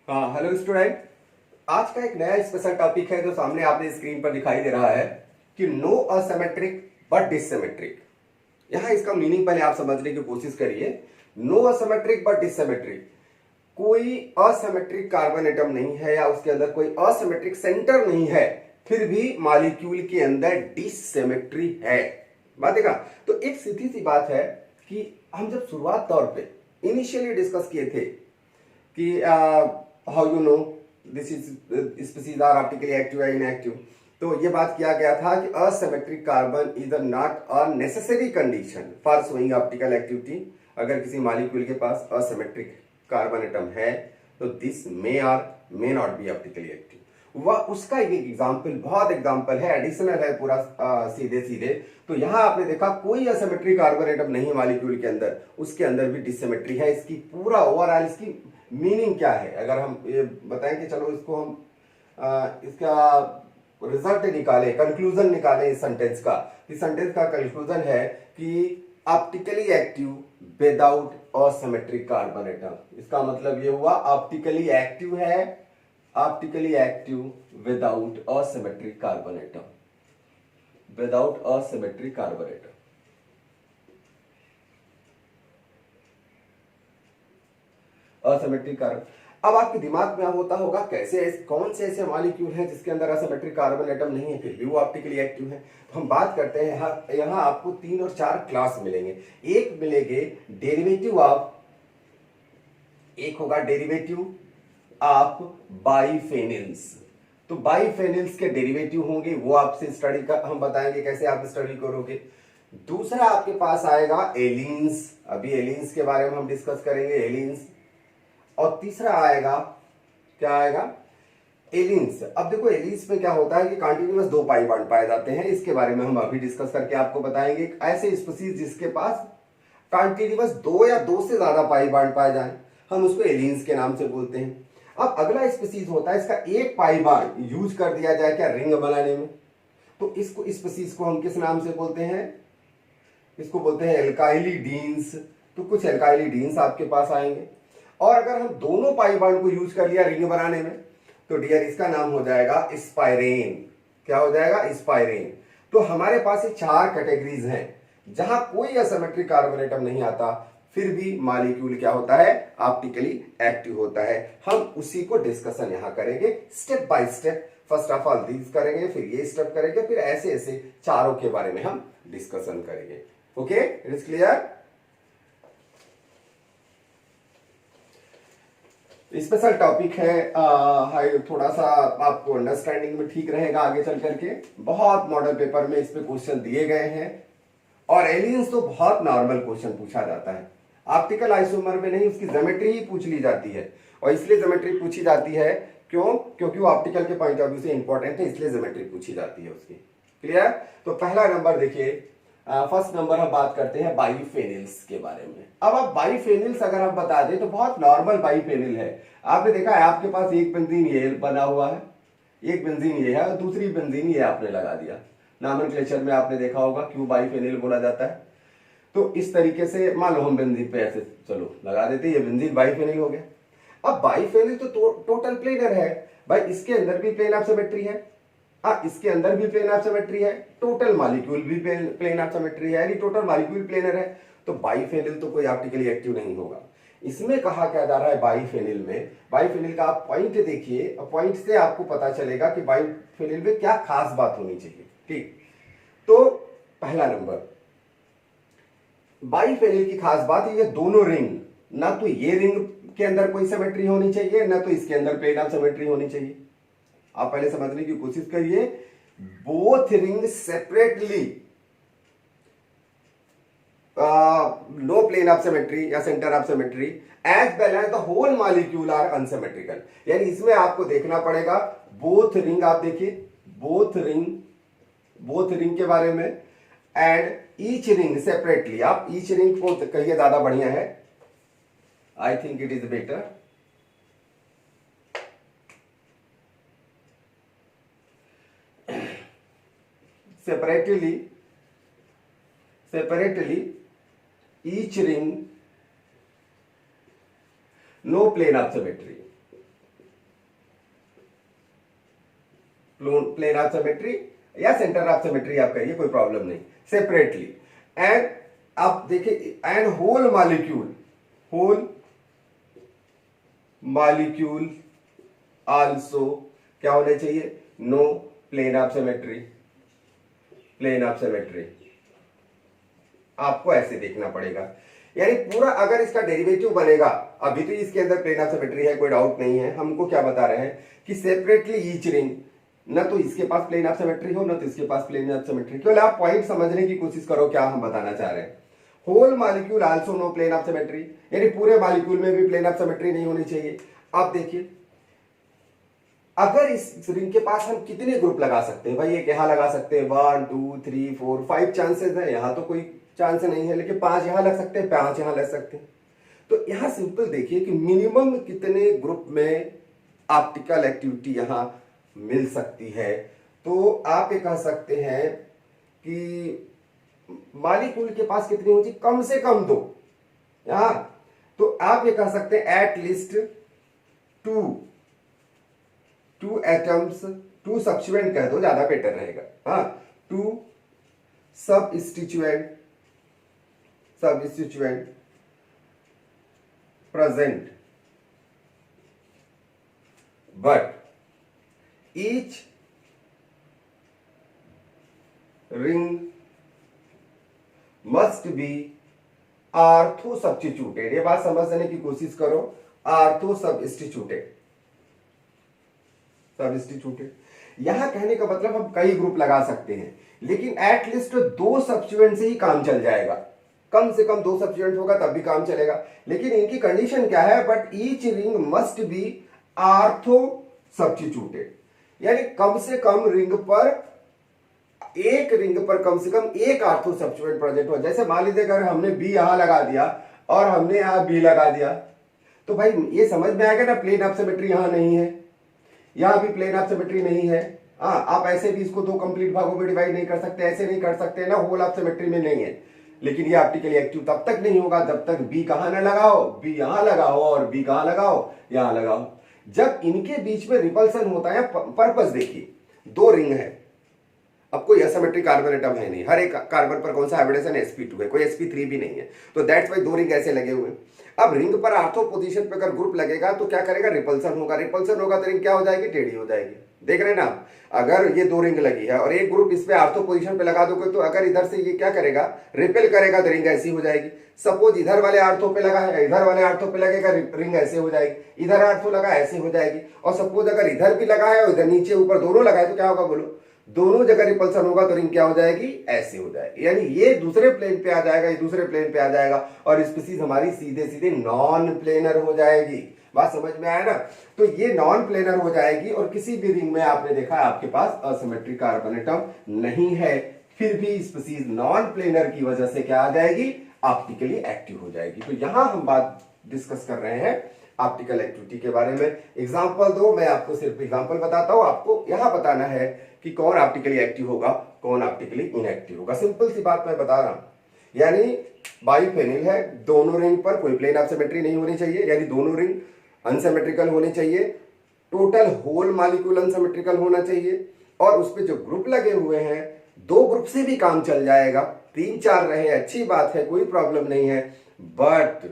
हाँ, hello student. आज का एक नया स्पेशल टॉपिक है जो सामने आपने स्क्रीन पर दिखाई दे रहा है कि नो असिमेट्रिक बट डिसिमेट्रिक। यहाँ इसका मीनिंग पहले आप समझने की कोशिश करिए। नो असिमेट्रिक बट डिसिमेट्रिक, कोई असिमेट्रिक कार्बन एटम नहीं है या उसके अंदर कोई असिमेट्रिक सेंटर नहीं है, फिर भी मॉलिक्यूल के अंदर डिसिमेट्री है। बात देखा, तो एक सीधी सी बात है कि हम जब शुरुआत तौर पे इनिशियली डिस्कस किए थे कि how you know this is species are optically active या इनएक्टिव, तो ये बात किया गया था कि asymmetric carbon is not a necessary condition for showing optical activity. अगर किसी मॉलिक्यूल के पास असिमेट्रिक कार्बन एटम है तो this may or may not be optically active. वह उसका एक एग्जाम्पल, बहुत एग्जाम्पल है, एडिशनल है पूरा सीधे सीधे। तो यहां आपने देखा कोई असिमेट्रिक कार्बन एटम नहीं मॉलिक्यूल के अंदर, उसके अंदर भी डिसिमेट्री है। इसकी पूरा ओवरऑल इसकी मीनिंग क्या है, अगर हम ये बताएं कि चलो इसको हम इसका रिजल्ट निकाले, कंक्लूजन निकाले इस सेंटेंस का। इस सेंटेंस का कंक्लूजन है कि optically active without asymmetric carbon atom. इसका मतलब ये हुआ ऑप्टिकली एक्टिव है, optically active without asymmetric carbon atom, without asymmetric carbon atom. Asymmetric carbon, अब आपके दिमाग में होता होगा कैसे, कौन से ऐसे मॉलिक्यूल हैं जिसके अंदर असिमेट्रिक कार्बन एटम नहीं है फिर भी वो ऑप्टिकली एक्टिव है। तो हम बात करते हैं, यहां आपको 3 और 4 क्लास मिलेंगे। एक मिलेंगे डेरिवेटिव ऑफ, एक होगा डेरिवेटिव ऑफ बाइफेनिल्स। तो बाइफेनिल्स के डेरिवेटिव होंगे, वो आपसे स्टडी का हम बताएंगे कैसे आप स्टडी करोगे। दूसरा आपके पास आएगा एलिन्स, अभी एलिन्स के बारे में हम डिस्कस करेंगे, एलिन्स। और तीसरा आएगा, क्या आएगा, एलिन्स। अब देखो एलिन्स में क्या होता है कि कॉन्टिन्यूअस 2 पाई बॉन्ड पाए जाते हैं, इसके बारे में हम अभी डिस्कस करके आपको बताएंगे। ऐसे स्पीसीज जिसके पास कॉन्टिन्यूअस 2 या 2 से ज्यादा पाई बॉन्ड पाए जाए, हम उसको एलिन्स के नाम से बोलते हैं। अब अगला स्पीसीज होता है, इसका एक पाई बॉन्ड यूज कर दिया जाए क्या रिंग बनाने में, तो इसको स्पीसीज को हम किस नाम से बोलते हैं, इसको बोलते हैं एल्काइलिडीन्स। तो कुछ एल्काइलिडीन्स आपके पास आएंगे। और अगर हम दोनों पाई बॉन्ड को यूज कर लिया रिंग बनाने में, तो डियर इसका नाम हो जाएगा स्पाइरेन। क्या हो जाएगा, स्पाइरेन। तो हमारे पास ये 4 कैटेगरीज हैं जहां कोई असिमेट्रिक कार्बन एटम नहीं आता, फिर भी मॉलिक्यूल क्या होता है, ऑप्टिकली एक्टिव होता है। हम उसी को डिस्कशन यहां करेंगे step by step. First of all this करेंगे, फिर ये स्टेप करेंगे, फिर ऐसे ऐसे चारों के बारे में हम डिस्कशन करेंगे। Okay, it is clear. Special topic है, थोड़ा सा आपको अंडरस्टैंडिंग में ठीक रहेगा आगे चल करके। बहुत मॉडल पेपर में इस पे क्वेश्चन दिए गए हैं, और एलियंस तो बहुत नॉर्मल क्वेश्चन पूछा जाता है। ऑप्टिकल आइसोमर में नहीं, उसकी ज्योमेट्री ही पूछ ली जाती है। और इसलिए ज्योमेट्री पूछी जाती है क्यों, क्योंकि वो ऑप्टिकल के पॉइंट ऑफ व्यू से इंपॉर्टेंट है, इसलिए ज्योमेट्री पूछी जाती है उसकी। क्लियर। तो पहला नंबर देखिए, फर्स्ट नंबर हम बात करते हैं बाइफेनिल्स के बारे में। अब बाइफेनिल्स अगर हम बता दें तो बहुत नॉर्मल बाइफेनिल है। आपने देखा है आपके पास एक बेंजीन ये बना हुआ है, एक बेंजीन ये है, और दूसरी बेंजीन ये आपने लगा दिया। नॉमेनक्लेचर में आपने देखा होगा क्यों बाइफेनिल बोला जाता है। तो इस तरीके से मान लो हम बेंजीन पे ऐसे चलो लगा देते, ये बेंजीन बाइफेनिल हो गया। अब बाइफेनिल तो टोटल प्लेनर है भाई, इसके अंदर भी प्लेन ऑफ सिमेट्री है, इसके अंदर भी प्लेन ऑफ सिमेट्री है, टोटल मॉलिक्यूल भी प्लेन ऑफ सिमेट्री है, यानी टोटल मॉलिक्यूल प्लेनर है। तो बाइफेनिल तो कोई ऑप्टिकली एक्टिव नहीं होगा। इसमें कहा क्या जा रहा है बाइफेनिल में, बाइफेनिल का आप पॉइंट देखिए, पॉइंट से आपको पता चलेगा कि बाइफेनिल में क्या खास बात होनी चाहिए। ठीक, तो पहला नंबर बाइफेनिल की खास बात है, ये दोनों रिंग, ना तो ये रिंग के अंदर कोई सिमेट्री होनी चाहिए, ना तो इसके अंदर प्लेन ऑफ सिमेट्री होनी चाहिए। आप पहले समझने की कोशिश करिए, both ring separately, no plane of symmetry या centre of symmetry, as well as the whole molecule are unsymmetrical. यानी इसमें आपको देखना पड़ेगा बोथ रिंग, आप देखिए बोथ रिंग के बारे में, एंड ईच रिंग सेपरेटली। आप ईच रिंग को कहिए, ज्यादा बढ़िया है, I think it is better. separately each ring no plane of symmetry, plane of symmetry या सेंटर ऑफ सिमेट्री आप कहिए, कोई प्रॉब्लम नहीं, सेपरेटली। एंड आप देखिए, एंड होल मॉलिक्यूल आल्सो क्या होने चाहिए, no plane of symmetry, plane of symmetry. आपको ऐसे देखना पड़ेगा, यानी पूरा अगर इसका डेरिवेटिव बनेगा, अभी तो इसके अंदर प्लेन ऑफ सिमेट्री है, कोई डाउट नहीं है। हमको क्या बता रहे हैं कि सेपरेटली ईच रिंग, ना तो इसके पास प्लेन ऑफ सिमेट्री हो, ना तो इसके पास प्लेन ऑफ सिमेट्री। केवल आप पॉइंट समझने की कोशिश करो क्या हम बताना चाह रहे हैं। Whole molecule also no plane of symmetry, यानी पूरे मॉलिक्यूल में भी प्लेन ऑफ सिमेट्री नहीं होनी चाहिए। आप देखिए, अगर इस रिंग के पास हम कितने ग्रुप लगा सकते हैं भाई, एक यहां लगा सकते हैं, 1 2 3 4 5 चांसेस है, यहां तो कोई चांस नहीं है, लेकिन 5 यहां लग सकते हैं, 5 यहां लग सकते हैं। तो यहां सिंपल देखिए कि मिनिमम कितने ग्रुप में ऑप्टिकल एक्टिविटी यहां मिल सकती है। तो आप ये कह सकते हैं कि मॉलिक्यूल के पास कितनी होती, कम से कम 2। यहां तो आप ये कह सकते हैं एट लीस्ट 2 एटम्स, 2 सब्स्टिट्यूएंट कह दो, ज्यादा बेटर रहेगा। हाँ, 2 सबस्टिट्यूएंट present, but each ring must be ortho substituted. ये बात समझने की कोशिश करो, ऑर्थो सब्स्टिट्यूटेड। यहां कहने का मतलब हम कई ग्रुप लगा सकते हैं, लेकिन एटलीस्ट 2 सब्स्टिट्यूएंट से ही काम चल जाएगा। कम से कम 2 सब्स्टिट्यूएंट होगा तब भी काम चलेगा, लेकिन इनकी कंडीशन क्या है, but each ring must be ortho substituted, यानी कम से कम रिंग पर, एक रिंग पर कम से कम एक ऑर्थो सब्स्टिट्यूएंट प्रेजेंट हो। जैसे मान लीजिए अगर हमने बी यहां लगा दिया और हमने यहां बी लगा दिया, तो भाई ये समझ में आएगा ना, प्लेन ऑफ सिमेट्री यहां नहीं है, यहां भी प्लेन ऑफ सिमेट्री नहीं है। हाँ, आप ऐसे भी इसको 2 कंप्लीट भागों में डिवाइड नहीं कर सकते, ऐसे नहीं कर सकते ना, होल ऑफ सिमेट्री में नहीं है। लेकिन ये ऑप्टिकली एक्टिव तब तक नहीं होगा जब तक बी कहां ना लगाओ, बी यहां लगाओ और बी कहां लगाओ, यहां लगाओ। जब इनके बीच में रिपल्सन होता है, पर्पस देखिए, 2 रिंग है, अब कोई एसिमेट्रिक कार्बन एटम है नहीं, हर एक कार्बन पर कौन सा हाइब्रिडेशन sp2 है, कोई sp3 भी नहीं है, तो दैट्स वाई 2 रिंग ऐसे लगे हुए हैं। अब रिंग पर ऑर्थो पोजीशन पे अगर ग्रुप लगेगा तो क्या करेगा, रिपल्सन होगा, रिपल्सन होगा तो रिंग क्या हो जाएगी, टेढ़ी हो जाएगी। देख रहे हैं ना, अगर ये 2 रिंग लगी है और एक ग्रुप इस पे ऑर्थो पोजीशन पे लगा दोगे, तो अगर इधर से ये क्या करेगा, रिपेल करेगा, तो रिंग ऐसी हो जाएगी। सपोज इधर वाले ऑर्थो पे लगा है, इधर वाले ऑर्थो पे लगेगा, रिंग ऐसे हो जाएगी। इधर ऑर्थो लगा, ऐसे हो जाएगी। और सपोज अगर इधर भी लगा है और इधर नीचे ऊपर दोनों लगा है, तो क्या होगा बोलो, दोनों जगह रिपल्सन होगा, तो रिंग क्या हो जाएगी, ऐसे हो जाएगी। यानी ये दूसरे प्लेन पे आ जाएगा, ये दूसरे प्लेन पे आ जाएगा, और स्पीसीज हमारी सीधे सीधे नॉन प्लेनर हो जाएगी। बात समझ में आया ना, तो ये नॉन प्लेनर हो जाएगी। और किसी भी रिंग में आपने देखा आपके पास असिमेट्रिक कार्बन एटम नहीं है, फिर भी स्पीसीज नॉन प्लेनर की वजह से क्या आ जाएगी, ऑप्टिकली एक्टिव हो जाएगी। तो यहां हम बात डिस्कस कर रहे हैं ऑप्टिकल एक्टिविटी के बारे में। एग्जांपल दो, मैं आपको सिर्फ एग्जांपल बताता हूं, आपको यहां बताना है कि कौन ऑप्टिकली एक्टिव होगा, कौन ऑप्टिकली इनएक्टिव होगा। सिंपल सी बात मैं बता रहा हूं, यानी बाइफेनिल है, दोनों रिंग पर कोई प्लेन ऑफ सिमेट्री नहीं होनी चाहिए, यानी दोनों रिंग अनसिमेट्रिकल होने चाहिए, टोटल होल मॉलिक्यूल अनसिमेट्रिकल होना चाहिए, और उस पे जो ग्रुप लगे हुए हैं 2 ग्रुप से भी काम चल जाएगा, 3-4 रहे अच्छी बात है, कोई प्रॉब्लम नहीं है, but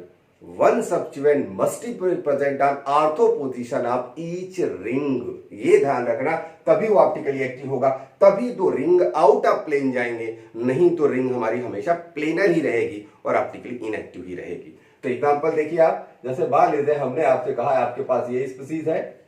1 substituent must be present on ortho position of each ring. ये ध्यान रखना, तभी वो ऑप्टिकली एक्टिव होगा, तभी तो रिंग आउट ऑफ प्लेन जाएंगे, नहीं तो रिंग हमारी हमेशा प्लेनर ही रहेगी और ऑप्टिकली इनएक्टिव ही रहेगी। तो एग्जांपल देखिए आप, जैसे मान लीजिए हमने आपसे कहा आपके पास ये स्पीसीज है,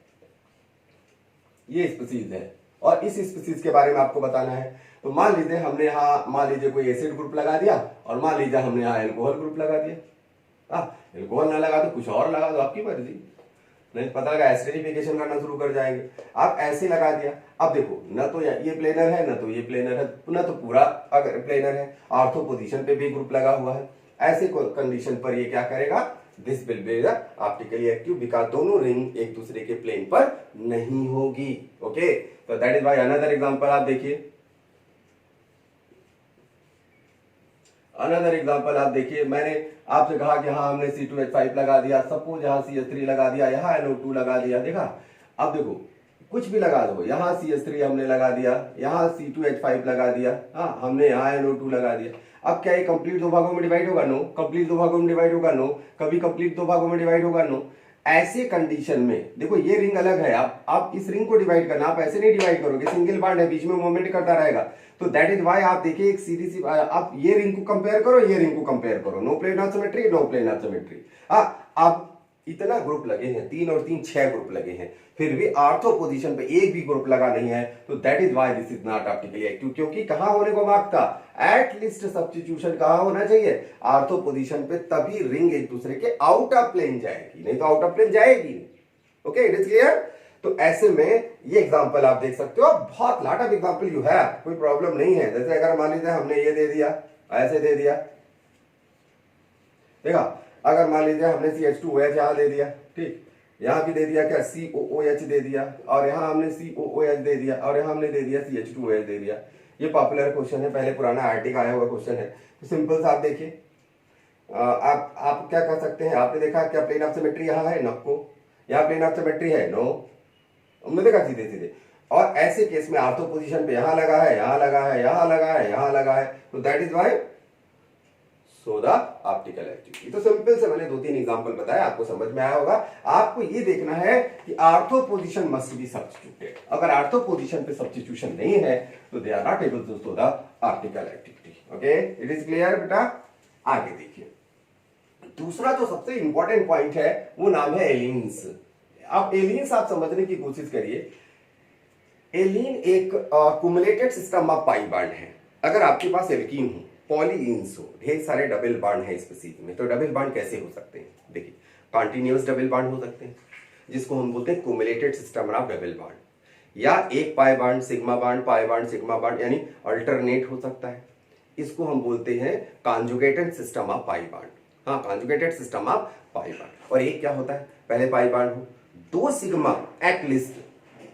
ये स्पीसीज है, और इस स्पीसीज के बारे में आपको बताना है। तो मान लीजिए हमने यहाँ, मान लीजिए कोई एसिड ग्रुप लगा दिया, और मान लीजिए हमने यहाँ एल्कोहल ग्रुप लगा दिया। एल्कोहल ना लगा तो कुछ और लगा दो, आपकी मर्जी, नहीं पता लगा एसिडिफिकेशन करना शुरू कर जाएंगे। आप ऐसे लगा दिया, अब देखो ना तो ये प्लेनर है, ना तो ये प्लेनर है, ना तो पूरा अगर प्लेनर है, ऑर्थो पोजीशन पे भी ग्रुप लगा हुआ है, ऐसे कंडीशन पर ये क्या करेगा, this will be optically active, because दोनों रिंग एक दूसरे के प्लेन पर नहीं होगी। ओके, तो that is why another example आप देखिए, अनदर एग्जांपल आप देखिए, मैंने आपसे कहा कि हाँ हमने C2H5 लगा दिया, सपोज यहाँ CH3 लगा दिया, यहाँ NO2 लगा दिया, देखा। अब देखो कुछ भी लगा दो, यहाँ CH3 हमने लगा दिया, यहाँ C2H5 लगा दिया, हाँ हमने यहाँ NO2 लगा दिया। अब क्या ये कंप्लीट दो भागों में डिवाइड होगा? नो। कंप्लीट दो भागों में डिवाइड होगा? नो। कभी कंप्लीट दो भागों में डिवाइड होगा? नो। ऐसे कंडीशन में देखो ये रिंग अलग है, आप इस रिंग को डिवाइड करना, आप ऐसे नहीं डिवाइड करोगे, सिंगल बॉन्ड है, बीच में मूवमेंट करता रहेगा। तो दैट इज व्हाई आप देखिए एक सीधी सी, आप ये रिंग को कंपेयर करो, ये रिंग को कंपेयर करो, no planar symmetry, no planar symmetry. अब इतना ग्रुप लगे हैं, 3 और 3 6 ग्रुप लगे हैं, फिर भी आर्थो पोजीशन पे एक भी ग्रुप लगा नहीं है, तो that is why this is not optically active. क्योंकि कहां होने को मार्क था, एटलीस्ट सब्स्टिट्यूशन कहां होना चाहिए, आर्थो पोजीशन पे, तभी रिंग एक दूसरे के आउट ऑफ प्लेन जाएगी, नहीं तो आउट ऑफ प्लेन जाएगी नहीं। Okay, it is clear. तो ऐसे में ये एग्जांपल आप देख सकते हो, बहुत लॉट ऑफ एग्जांपल यू है, कोई प्रॉब्लम नहीं है। जैसे अगर मान लीजिए हमने ये दे दिया, ऐसे दे दिया, देखा, अगर मान लीजिए हमने CH2OH यहां दे दिया, ठीक, यहां भी दे दिया क्या, COOH दे दिया, और यहां हमने COOH दे दिया, और यहां हमने दे दिया CH2OH दे दिया। ये पॉपुलर क्वेश्चन है, पहले पुराना आरटी का आया हुआ क्वेश्चन है। तो सिंपल सा आप देखिए, आप क्या कर सकते हैं, आपने देखा क्या प्लेन ऑफ सिमेट्री यहाँ है, नो, यहाँ प्लेन ऑफ सिमेट्री है, नो, हमने देखा सीधे सीधे। और ऐसे केस में आर्थो पोजीशन पे यहां लगा है, यहां लगा है, यहां लगा है, यहां लगा है, तो that is why so the optical activity. तो सिंपल से मैंने 2-3 एग्जांपल बताया, आपको समझ में आया होगा। आपको ये देखना है कि ortho position must be substituted. अगर आर्थो पोजीशन पे सब्स्टिट्यूशन नहीं है तो they are not able to show the optical activity. Okay, it is clear बेटा। आगे देखिए, दूसरा जो सबसे इंपॉर्टेंट पॉइंट है वो नाम है एलीन्स। आप एलीन्स आप समझने की कोशिश करिए। एलीन एक कुमुलेटेड सिस्टम ऑफ पाई बॉन्ड है। अगर आपके पास एल्कीन हो, पॉलीइन्स हो, ढेर सारे डबल बॉन्ड है स्पीसीज में, तो डबल बॉन्ड कैसे हो सकते हैं? देखिए, कॉन्टिन्यूअस डबल बॉन्ड हो सकते हैं, जिसको हम बोलते हैं cumulated system of double bond, या एक pi bond sigma bond, pi bond sigma bond, यानी अल्टरनेट हो सकता है। इसको हम बोलते हैं conjugated system of pi bond. हाँ, conjugated system of pi bond. और एक क्या होता है, पहले पाई बॉन्ड हो, 2 सिग्मा एटलीस्ट,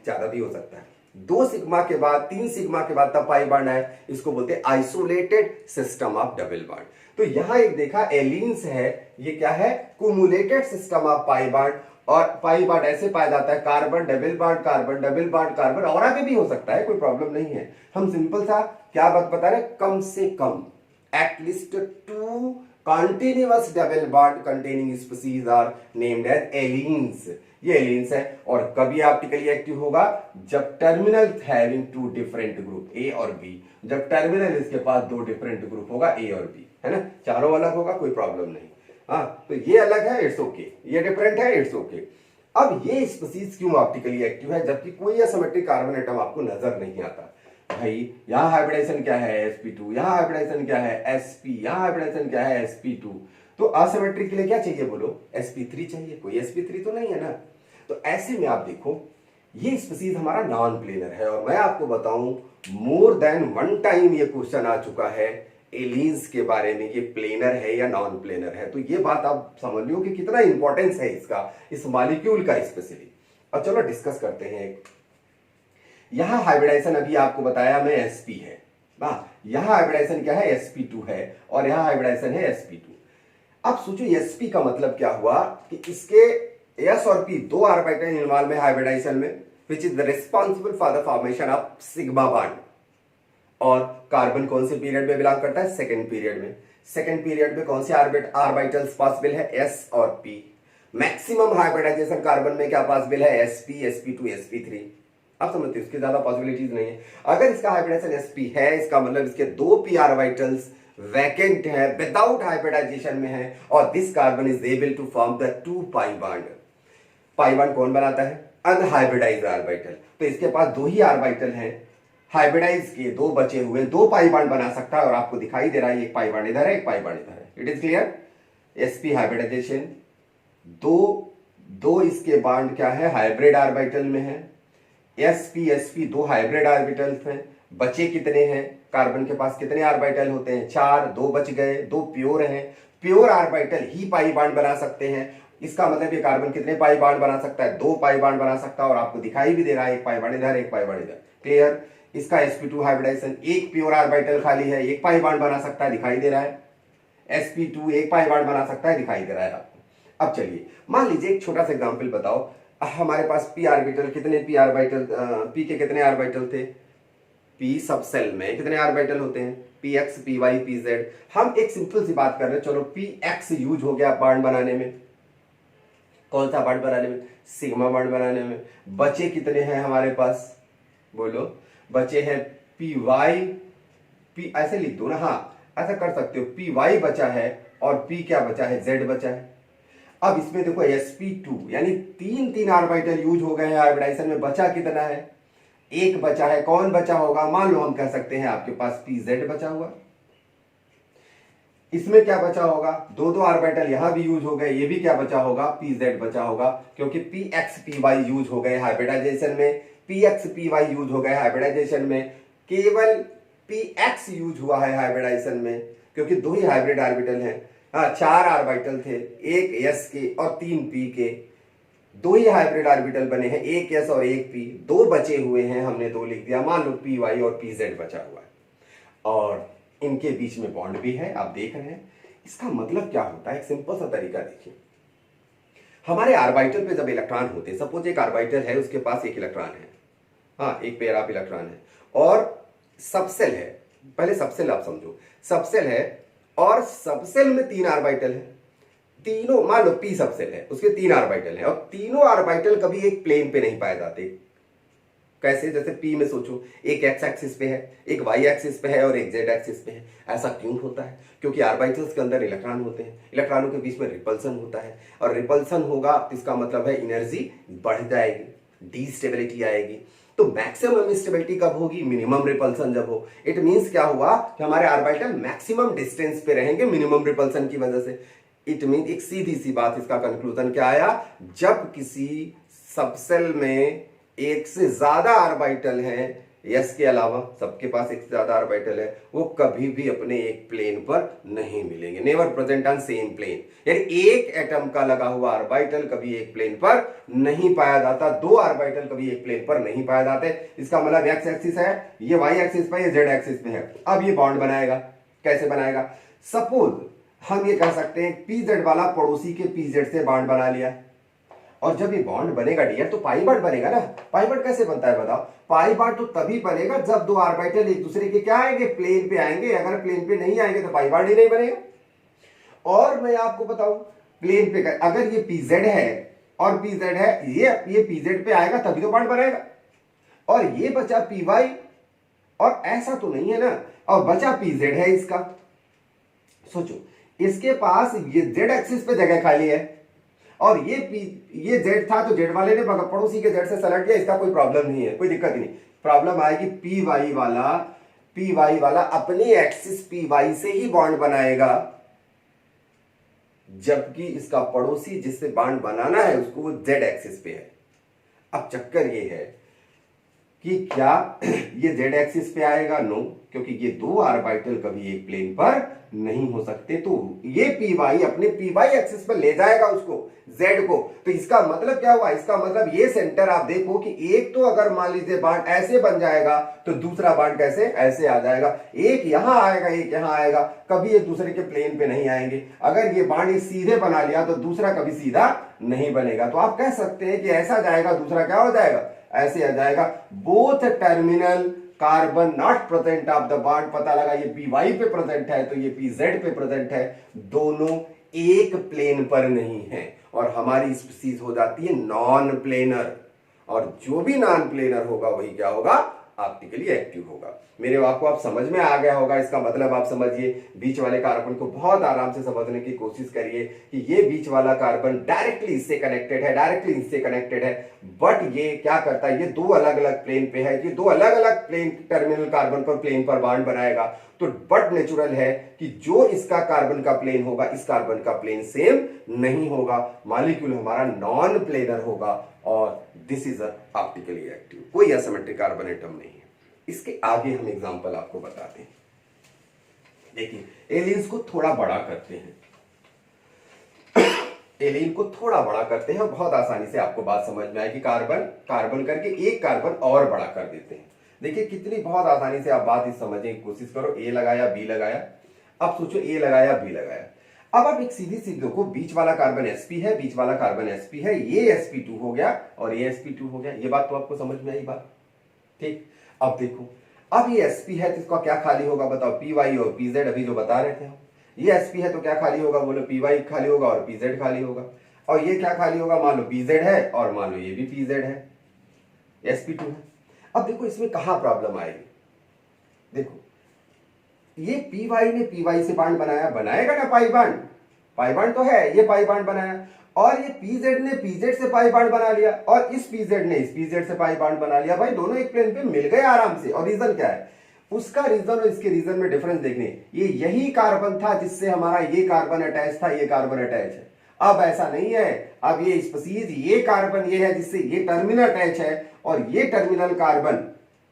ज्यादा भी हो सकता है, 2 सिग्मा के बाद 3 सिग्मा के बाद तब पाई बॉन्ड है, इसको बोलते हैं isolated system of double bond. तो यहां एक देखा एलीन्स है, ये क्या है, कुमुलेटेड सिस्टम ऑफ पाई बॉन्ड। और पाई बॉन्ड ऐसे पाया जाता है, carbon double bond, carbon double bond, carbon, और आगे भी हो सकता है, कोई प्रॉब्लम नहीं है। हम सिंपल सा क्या बात बता रहे, कम से कम at least 2 continuous double bond containing species are named as allenes। ये एलीन्स है। और कभी ऑप्टिकली एक्टिव होगा जब terminal having 2 different group A और बी, जब टर्मिनल इसके पास 2 डिफरेंट ग्रुप होगा ए और बी, है ना, चारों अलग होगा, कोई प्रॉब्लम नहीं। हाँ, तो ये अलग है, इट्स ओके, ये डिफरेंट है, इट्स ओके। अब ये स्पीसीज क्यों ऑप्टिकली एक्टिव है जबकि कोई एसिमेट्रिक कार्बन एटम आपको नजर नहीं आता? भाई यहाँ हाइब्रिडाइजेशन क्या है, sp2, यहाँ हाइब्रिडाइजेशन क्या है, sp, यहाँ हाइब्रिडाइजेशन क्या है, sp2। तो असिमेट्रिक के लिए क्या चाहिए बोलो, sp3 चाहिए, कोई sp3 तो नहीं है ना। तो ऐसे में आप देखो, ये स्पीसीज हमारा नॉन प्लेनर है। और मैं आपको बताऊं, मोर देन 1 टाइम ये क्वेश्चन आ चुका है एलीन्स के बारे में, ये प्लेनर है या नॉन प्लेनर है। तो ये बात आप समझ लो कि कितना इंपॉर्टेंस है इसका, इस मॉलिक्यूल का स्पेशली। अब चलो डिस्कस करते हैं। यहां हाइब्रिडाइजेशन अभी आपको बताया मैं sp है, यहां हाइब्रिडाइजेशन क्या है, sp2 है, और यहां हाइब्रिडाइजेशन है sp2। अब सोचो sp का मतलब क्या हुआ कि इसके s और p 2 ऑर्बिटल इन्वॉल्व है हाइब्रिडाइजेशन में, which is the responsible for the formation of sigma bond. और कार्बन कौन से पीरियड में बिलोंग करता है, सेकेंड पीरियड में। सेकेंड पीरियड में कौन से ऑर्बिटल्स पॉसिबल है, s और p। मैक्सिमम हाइब्रिडाइजेशन कार्बन में क्या पॉसिबल है, sp, sp2, sp3। आप समझते हो, इसकी ज्यादा पॉसिबिलिटीज नहीं है। अगर इसका हाइब्रिडाइजेशन sp है, इसका मतलब इसके 2 p ऑर्बिटल्स वैकेंट है, विदाउट हाइब्रिडाइजेशन में है, और this carbon is able to form the 2 pi bond. Pi bond कौन बनाता है, अनहाइब्रिडाइज्ड ऑर्बिटल। तो इसके पास 2 ही ऑर्बिटल हैं, हाइब्रिडाइज के 2 बचे हुए, 2 पाई बॉन्ड बना सकता है। और आपको दिखाई दे रहा है एक पाई बॉन्ड इधर है, एक पाई बॉन्ड इधर है। It is clear, sp hybridization, 2 इसके बॉन्ड क्या है, हाइब्रिड ऑर्बिटल में है। sp 2 हाइब्रिड ऑर्बिटल्स हैं। बचे कितने हैं, कार्बन के पास कितने ऑर्बिटल होते हैं, 4, 2 बच गए, 2 प्योर हैं। प्योर ऑर्बिटल ही पाई बॉन्ड बना सकते हैं। इसका मतलब ये कार्बन कितने पाई बॉन्ड बना सकता है, 2 पाई बॉन्ड बना सकता है। और आपको दिखाई भी दे रहा है एक पाई बॉन्ड इधर, एक पाई बॉन्ड इधर। क्लियर, इसका sp2 हाइब्रिडाइजेशन, एक प्योर ऑर्बिटल खाली है, एक पाई बॉन्ड बना सकता है, दिखाई दे रहा है। sp2 एक पाई बॉन्ड बना सकता है, दिखाई दे रहा है आपको। अब चलिए मान लीजिए एक छोटा सा एग्जांपल बताओ। हमारे पास पी ऑर्बिटल, कितने पी ऑर्बिटल, पी के कितने ऑर्बिटल थे, पी सब सेल में कितने ऑर्बिटल होते हैं, P X P Y P Z. हम एक सिंपल सी बात कर रहे हैं, चलो पी एक्स यूज हो गया बॉन्ड बनाने में, कौन सा बॉन्ड बनाने में, सिग्मा बॉन्ड बनाने में। बचे कितने हैं हमारे पास, बोलो, बचे हैं पी वाई, पी ऐसे लिख दो ना, हाँ ऐसा कर सकते हो, पी वाई बचा है और पी क्या बचा है, जेड बचा है। अब इसमें देखो sp2 यानी तीन तीन ऑर्बिटल यूज हो गए हैं हाइब्रिडाइजेशन में, बचा कितना है, एक बचा है। कौन बचा होगा, मान लो हम कह सकते हैं आपके पास pz बचा हुआ। इसमें क्या बचा होगा, दो दो ऑर्बिटल यहां भी यूज हो गए, ये भी क्या बचा होगा, pz बचा होगा, क्योंकि px py यूज हो गए हाइब्रिडाइजेशन में, px py यूज हो गए हाइब्रिडाइजेशन में, केवल px यूज हुआ है हाइब्रिडाइजेशन में, क्योंकि दो ही हाइब्रिड ऑर्बिटल हैं। हाँ, चार ऑर्बिटल थे, एक s के और तीन p के, दो ही हाइब्रिड ऑर्बिटल बने हैं, एक s और एक p, दो बचे हुए हैं, हमने दो लिख दिया। मान लो py और pz बचा हुआ है और इनके बीच में बॉन्ड भी है, आप देख रहे हैं। इसका मतलब क्या होता है, एक सिंपल सा तरीका देखिए। हमारे ऑर्बिटल पे जब इलेक्ट्रॉन होते हैं, सपोज एक ऑर्बिटल है, उसके पास एक इलेक्ट्रॉन है, हाँ एक पेयर ऑफ इलेक्ट्रॉन है, और सबसेल है, पहले सबसेल आप समझो, सबसेल है और सबसेल में तीन ऑर्बिटल है, तीनों मान लो पी सबसेल है, उसके तीन ऑर्बिटल है, और तीनों ऑर्बिटल कभी एक प्लेन पे नहीं पाए जाते। कैसे, जैसे पी में सोचो, एक एक्स एक्सिस पे है, एक वाई एक्सिस पे है और एक जेड एक्सिस पे है। ऐसा क्यों होता है, क्योंकि ऑर्बिटल्स के अंदर इलेक्ट्रॉन होते हैं, इलेक्ट्रॉनों के बीच में रिपल्सन होता है, और रिपल्सन होगा इसका मतलब है एनर्जी बढ़ जाएगी, डीस्टेबिलिटी आएगी। तो मैक्सिमम स्टेबिलिटी कब होगी, मिनिमम रिपल्सन जब हो। इट मींस क्या हुआ कि हमारे ऑर्बिटल मैक्सिमम डिस्टेंस पे रहेंगे मिनिमम रिपल्सन की वजह से। इट मीन एक सीधी सी बात, इसका कंक्लूजन क्या आया, जब किसी सबसेल में एक से ज्यादा ऑर्बिटल है, यस के अलावा सबके पास एक से ज्यादा ऑर्बिटल है, वो कभी भी अपने एक प्लेन पर नहीं मिलेंगे, never present on same plane. यानी एक एटम का लगा हुआ ऑर्बिटल कभी एक प्लेन पर नहीं पाया जाता, दो ऑर्बिटल कभी एक प्लेन पर नहीं पाया जाते। इसका मतलब एक्स एक्सिस है, ये वाई एक्सिस पे, ये जेड एक्सिस पे है। अब ये बॉन्ड बनाएगा, कैसे बनाएगा, सपोज हम ये कह सकते हैं पीजेड वाला पड़ोसी के पीजेड से बॉन्ड बना लिया, और जब ये बॉन्ड बनेगा डियर तो पाई बॉन्ड बनेगा ना। पाई बॉन्ड कैसे बनता है बताओ, पाई बॉन्ड तो तभी बनेगा जब दो ऑर्बिटल एक दूसरे के क्या आएंगे, प्लेन पे आएंगे। अगर प्लेन पे नहीं आएंगे तो पाई बॉन्ड ही नहीं बनेगा। और मैं आपको बताऊं, प्लेन पे अगर ये pz है और pz है, ये pz पे आएगा तभी तो बॉन्ड बनेगा, और ये बचा py, और ऐसा तो नहीं है ना, और बचा pz है इसका। सोचो, इसके पास ये z एक्सिस पे जगह खाली है, और ये z था तो z वाले ने पड़ोसी के z से सेलेक्ट किया, इसका कोई प्रॉब्लम नहीं है, कोई दिक्कत नहीं। प्रॉब्लम आएगी py वाला अपनी एक्सिस py से ही बॉन्ड बनाएगा, जबकि इसका पड़ोसी जिससे बॉन्ड बनाना है उसको वो z एक्सिस पे है। अब चक्कर ये है कि क्या ये z एक्सिस पे आएगा, नो, क्योंकि ये दो ऑर्बिटल कभी एक प्लेन पर नहीं हो सकते। तो ये py अपने py एक्सिस पर ले जाएगा उसको, z को। तो इसका मतलब क्या हुआ, इसका मतलब ये सेंटर आप देखो कि एक तो अगर मान लीजिए बॉन्ड ऐसे बन जाएगा तो दूसरा बॉन्ड कैसे, ऐसे आ जाएगा। एक यहां आएगा, एक यहां आएगा, कभी एक दूसरे के प्लेन पे नहीं आएंगे। अगर ये बॉन्ड सीधे बना लिया तो दूसरा कभी सीधा नहीं बनेगा। तो आप कह सकते हैं कि ऐसा जाएगा, दूसरा क्या हो जाएगा, ऐसे आ जाएगा। Both terminal carbon not present of the bond, पता लगा ये py पे प्रेजेंट है तो ये pz पे प्रेजेंट है, दोनों एक प्लेन पर नहीं है, और हमारी स्पीसीज हो जाती है नॉन प्लेनर। और जो भी नॉन प्लेनर होगा वही क्या होगा, ऑप्टिकली एक्टिव होगा। मेरे आपको आप समझ में आ गया होगा। इसका मतलब आप समझिए, बीच वाले कार्बन को बहुत आराम से समझने की कोशिश करिए कि ये बीच वाला कार्बन डायरेक्टली इससे कनेक्टेड है, डायरेक्टली इससे कनेक्टेड है, बट ये क्या करता है, ये दो अलग अलग प्लेन पे है, ये दो अलग अलग प्लेन टर्मिनल कार्बन पर प्लेन पर बॉन्ड बनाएगा। तो बट नेचुरल है कि जो इसका कार्बन का प्लेन होगा इस कार्बन का प्लेन सेम नहीं होगा, मॉलिक्यूल हमारा नॉन प्लेनर होगा, और दिस इज ऑप्टिकली एक्टिव, कोई एसिमेट्रिक कार्बन एटम नहीं है। इसके आगे हम एग्जांपल आपको बताते हैं। देखिए, एलियंस को थोड़ा बड़ा करते हैं, एलियन को थोड़ा बड़ा करते हैं, बहुत आसानी से आपको बात समझ में आएगी। कार्बन कार्बन करके एक कार्बन और बड़ा कर देते हैं। देखिए कितनी बहुत आसानी से आप बात इस समझने की कोशिश करो। ए लगाया, बी लगाया, अब सोचो ए लगाया, बी लगाया, अब आप एक सीधी सी देखो, बीच वाला कार्बन sp है, बीच वाला कार्बन sp है, ये sp2 हो गया और ये sp2 हो गया। ये बात तो आपको समझ में आई बात, ठीक। अब देखो, अब ये sp है तो इसका क्या खाली होगा बताओ, py और pz, अभी जो बता रहे थे हम। ये sp है तो क्या खाली होगा बोलो, py खाली होगा और pz खाली होगा। और ये क्या खाली होगा, मान लो pz है और मान लो ये भी pz है, sp2 है। अब देखो इसमें कहां प्रॉब्लम आएगी, देखो ये py ने py से बांड बनाया, बनाएगा ना पाई बांड, पाई बांड तो है, ये पाई बांड बनाया, और ये pz ने pz से पाई बांड बना लिया, और इस pz ने इस pz से पाई बांड बना लिया। भाई दोनों एक प्लेन पे मिल गए आराम से। और रीजन क्या है, उसका रीजन और इसके रीजन में डिफरेंस देखने, ये यही कार्बन था जिससे हमारा ये कार्बन अटैच था, ये कार्बन अटैच है। अब ऐसा नहीं है, अब ये स्पीसीज, ये कार्बन ये है जिससे ये टर्मिनल अटैच है, और ये टर्मिनल कार्बन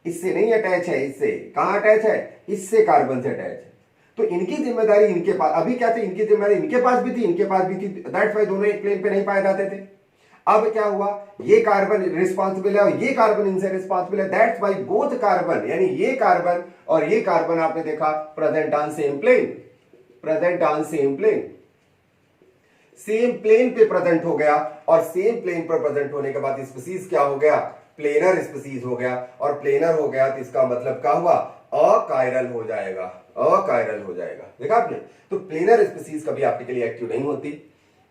इससे नहीं अटैच है, इससे कहां अटैच है, इससे कार्बन से अटैच है। तो इनकी जिम्मेदारी इनके पास, अभी क्या थी, इनकी जिम्मेदारी इनके पास भी थी, इनके पास भी थी, दैट्स व्हाई दोनों एक प्लेन पे नहीं पाए जाते थे। अब क्या हुआ, ये कार्बन रिस्पॉन्सिबल है और ये कार्बन इनसे रिस्पॉन्सिबल है, दैट्स व्हाई बोथ कार्बन, यानी ये कार्बन और ये कार्बन आपने देखा present on same plane, present on same plane, same plane पे प्रेजेंट हो गया। और सेम प्लेन पर प्रेजेंट होने के बाद स्पीसीज क्या हो गया, प्लेनर स्पीसीज हो गया। और प्लेनर हो गया तो इसका मतलब क्या हुआ, अकायरल हो जाएगा, अकायरल हो जाएगा। देखा आपने, तो प्लेनर स्पीसीज कभी ऑप्टिकली एक्टिव नहीं होती,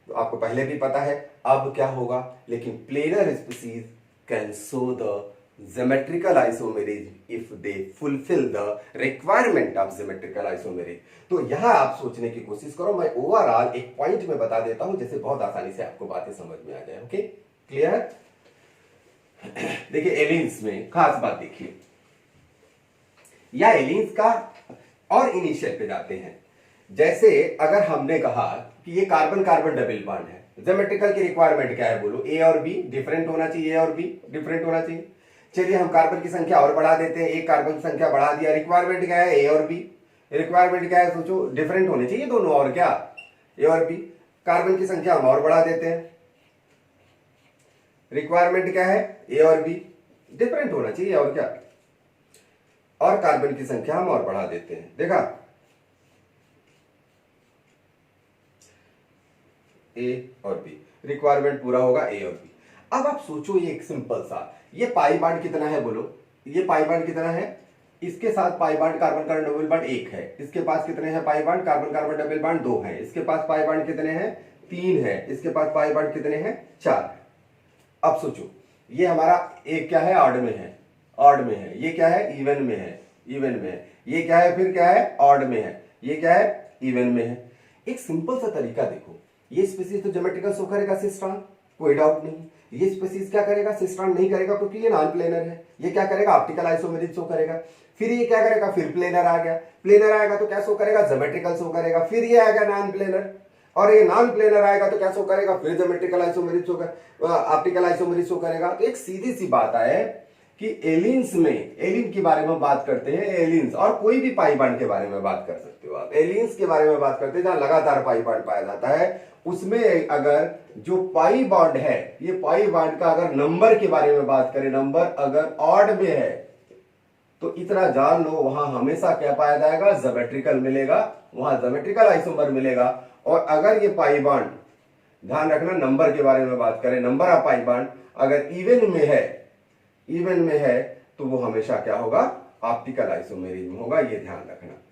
तो आपको पहले भी पता है। अब क्या होगा, लेकिन planar species can show the geometrical isomerism if they fulfil the requirement of geometrical isomerism. तो यहां आप सोचने की कोशिश करो, मैं ओवरऑल एक पॉइंट में बता देता हूं जैसे बहुत आसानी से आपको बातें समझ में आ जाए। Okay, clear. देखिए एलिन्स में खास बात देखिए, या एलिन्स का और इनिशियल पे जाते हैं। जैसे अगर हमने कहा कि ये कार्बन कार्बन डबल बॉन्ड है, ज्योमेट्रिकल की रिक्वायरमेंट क्या है बोलो, ए और बी डिफरेंट होना चाहिए, ए और बी डिफरेंट होना चाहिए। चलिए हम कार्बन की संख्या और बढ़ा देते हैं, एक कार्बन की संख्या बढ़ा दिया, रिक्वायरमेंट क्या है, ए और बी। रिक्वायरमेंट क्या है, सोचो डिफरेंट होने चाहिए दोनों, और क्या, ए और बी। कार्बन की संख्या हम और बढ़ा देते हैं, रिक्वायरमेंट क्या है, ए और बी, डिफरेंट होना चाहिए, और क्या। और कार्बन की संख्या हम और बढ़ा देते हैं, देखा, ए और बी, रिक्वायरमेंट पूरा होगा ए और बी। अब आप सोचो ये एक सिंपल सा, ये पाई बांड कितना है बोलो, ये पाई बांड कितना है, इसके साथ पाई bond carbon carbon double bond 1 है, इसके पास कितने हैं पाई bond carbon carbon double bond 2 है, इसके पास पाई बांड कितने हैं 3 है, इसके पास पाई बांड कितने हैं 4। अब सोचो ये हमारा एक क्या है, ऑड में है, ऑड में है, ये क्या है, इवन में है, इवन में है, ये क्या है, फिर क्या है, ऑड में है, ये क्या है, इवन में है। एक सिंपल सा तरीका देखो, ये स्पीसीज तो ज्योमेट्रिकल शो करेगा सिस्ट्रॉन, कोई डाउट नहीं। ये स्पीसीज क्या करेगा, सिस्ट्रॉन नहीं करेगा क्योंकि ये नॉन प्लेनर है। ये क्या करेगा, ऑप्टिकल आइसोमेरिज्म शो करेगा। फिर ये क्या करेगा, फिर प्लेनर आ गया, प्लेनर आएगा तो क्या शो करेगा, ज्योमेट्रिकल शो करेगा। फिर ये आएगा नॉन प्लेनर, और ये नॉन प्लेनर आएगा तो क्या शो करेगा, फिर ज्योमेट्रिकल आइसोमेरिज्म शो करेगा, ऑप्टिकल आइसोमेरिज्म शो करेगा। तो एक सीधी सी बात है कि एलिन्स में, एलिन के बारे में बात करते हैं, एलिन्स और कोई भी पाई बांड के बारे में बात कर सकते हो आप। एलिन्स के बारे में बात करते हैं जहां लगातार पाई बांड पाया जाता है, उसमें अगर जो पाई बॉन्ड है, ये पाई बॉन्ड का अगर नंबर के बारे में बात करें, नंबर अगर ऑड में है तो इतना जान लो वहां हमेशा क्या पाया जाएगा, ज्योमेट्रिकल मिलेगा, वहां ज्योमेट्रिकल आइसोमर मिलेगा। और अगर ये पाई बॉन्ड, ध्यान रखना नंबर के बारे में बात करें, नंबर ऑफ पाई बॉन्ड अगर इवन में है, इवन में है तो वो हमेशा क्या होगा, ऑप्टिकल आइसोमेरिज्म होगा। ये ध्यान रखना,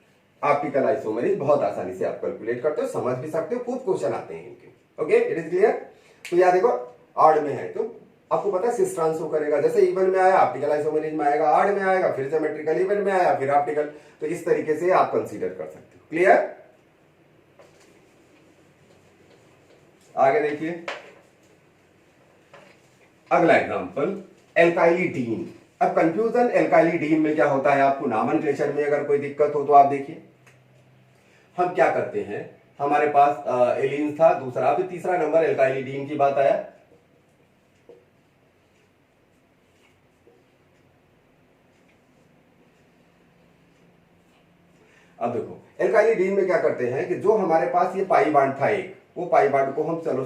ऑप्टिकल आइसोमेरिज्म बहुत आसानी से आप कैलकुलेट करते हो, समझ भी सकते हो, खूब क्वेश्चन आते हैं इनके। Okay, it is clear. तो याद देखो ऑड में है तो आपको पता है सिस्ट्रॉन शो करेगा, जैसे इवन में आया ऑप्टिकल आइसोमेरिज्म आएगा, ऑड में आएगा फिर ज्योमेट्रिकल, इवन में आया फिर ऑप्टिकल। तो इस तरीके से आप कंसीडर कर सकते हो। क्लियर। आगे देखिए अगला एग्जांपल, एल्काइलिडीन। अब कंफ्यूजन एल्काइलिडीन में क्या होता है, आपको नॉमेनक्लेचर में अगर कोई दिक्कत हो तो आप देखिए हम क्या करते हैं। हमारे पास एलिन था दूसरा, अभी तीसरा नंबर एल्काइलिडीन की बात आया। अब देखो एल्काइलिडीन में क्या करते हैं कि जो हमारे पास ये पाई बांड था एक, वो पाई बांड को हम चलो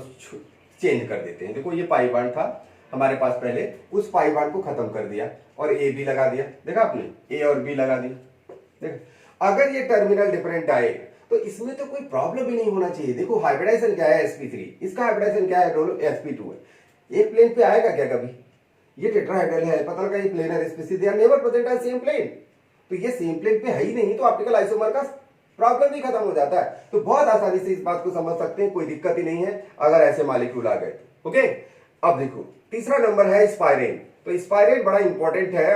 चेंज कर देते हैं। देखो ये पाई बांड था हमारे पास पहले, उस पाई बांड को खत्म कर दिया और ए बी लगा दिया। देखा आपने, ए और बी लगा दिया। देख अगर ये टर्मिनल डिफरेंट आए तो इसमें तो कोई प्रॉब्लम ही नहीं होना चाहिए। देखो हाइब्रिडाइजेशन क्या है sp3, इसका हाइब्रिडाइजेशन क्या है बोलो sp2 है। एक प्लेन पे आएगा क्या कभी? ये टेट्राहेड्रल है, पता लगा ये planar species, they are never present as same plane. तो ये सेम प्लेन पे है ही नहीं, तो ऑप्टिकल आइसोमर का प्रॉब्लम ही खत्म हो जाता है। तो बहुत आसानी से इस बात को समझ सकते हैं, कोई दिक्कत ही नहीं है अगर ऐसे मॉलिक्यूल आ गए। ओके, अब देखो तीसरा नंबर है स्पाइरेन। तो स्पाइरेन बड़ा इंपॉर्टेंट है,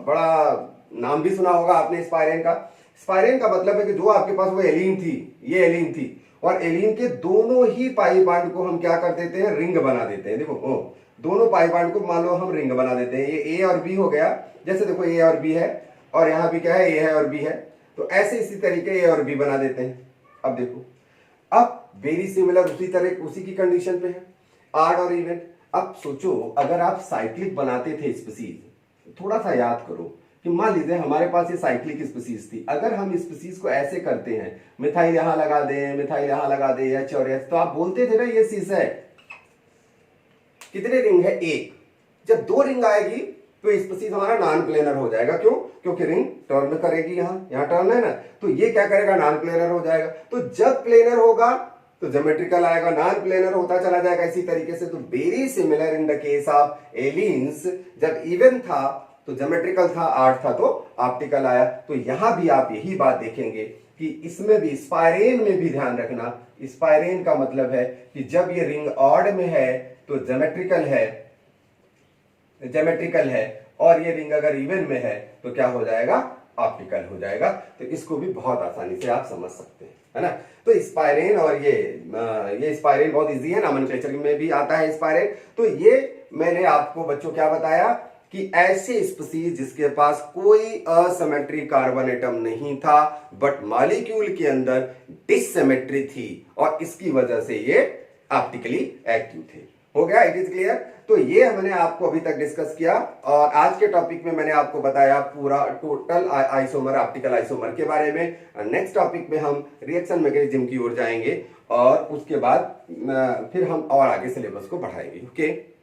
बड़ा नाम भी सुना होगा आपने स्पाइरेन का। स्पाइरेन का मतलब है कि जो आपके पास वो एलीन थी, ये एलीन थी, और एलीन के दोनों ही पाई बॉन्ड को हम क्या कर देते हैं, रिंग बना देते हैं। देखो दोनों पाई बॉन्ड को मान लो हम रिंग बना देते हैं। ये ए और बी हो गया, जैसे देखो ए और बी है, और यहां भी क्या है, ए है और बी है, तो ऐसे इसी तरीके ए और बी बना देते हैं। अब देखो, अब वेरी सिमिलर उसी तरह उसी की कंडीशन पे है, आड और इवन। अब सोचो अगर आप साइक्लिक बनाते थे स्पीसीज, थोड़ा सा याद करो कि मान लीजिए हमारे पास ये साइक्लिक स्पीसीज थी, अगर हम स्पीसीज को ऐसे करते हैं, मिथाइल यहां लगा दे, मिथाइल यहां लगा दे, एच और एच, तो आप बोलते थे ना ये सीस है। कितने रिंग है? एक। जब दो रिंग आएगी तो स्पीसीज हमारा नॉन प्लेनर हो जाएगा। क्यों? क्योंकि रिंग टर्न करेगी, यहां टर्न है ना, तो ये क्या करेगा, नॉन प्लेनर हो जाएगा। तो जब प्लेनर होगा तो ज्योमेट्रिकल आएगा, नॉन प्लेनर होता चला जाएगा इसी तरीके से। तो very similar in the case of allenes, जब इवन था तो ज्योमेट्रिकल था, आड था तो ऑप्टिकल आया। तो यहां भी आप यही बात देखेंगे कि इसमें भी स्पाइरेन में भी ध्यान रखना, स्पाइरेन का मतलब है कि जब ये रिंग ऑड में है तो ज्योमेट्रिकल है, और ये रिंग अगर इवन में है तो क्या हो जाएगा, ऑप्टिकल हो जाएगा। तो इसको भी बहुत आसानी से आप समझ सकते हैं, है ना। तो स्पाइरेन और ये स्पाइरेन बहुत इजी है, नॉमेनक्लेचर में भी आता है स्पाइरेन। तो ये मैंने आपको बच्चों क्या बताया कि ऐसे स्पीसीज जिसके पास कोई असिमेट्रिक कार्बन एटम नहीं था, बट मॉलिक्यूल के अंदर डिससिमेट्री थी, और इसकी वजह से ये ऑप्टिकली एक्टिव थे। हो गया? It is clear. तो ये मैंने आपको अभी तक डिस्कस किया, और आज के टॉपिक में मैंने आपको बताया पूरा टोटल आइसोमर, ऑप्टिकल आइसोमर के बारे में। नेक्स्ट टॉपिक में हम रिएक्शन मैकेनिज्म की ओर जाएंगे, और उसके बाद फिर हम और आगे सिलेबस को बढ़ाएंगे। ओके।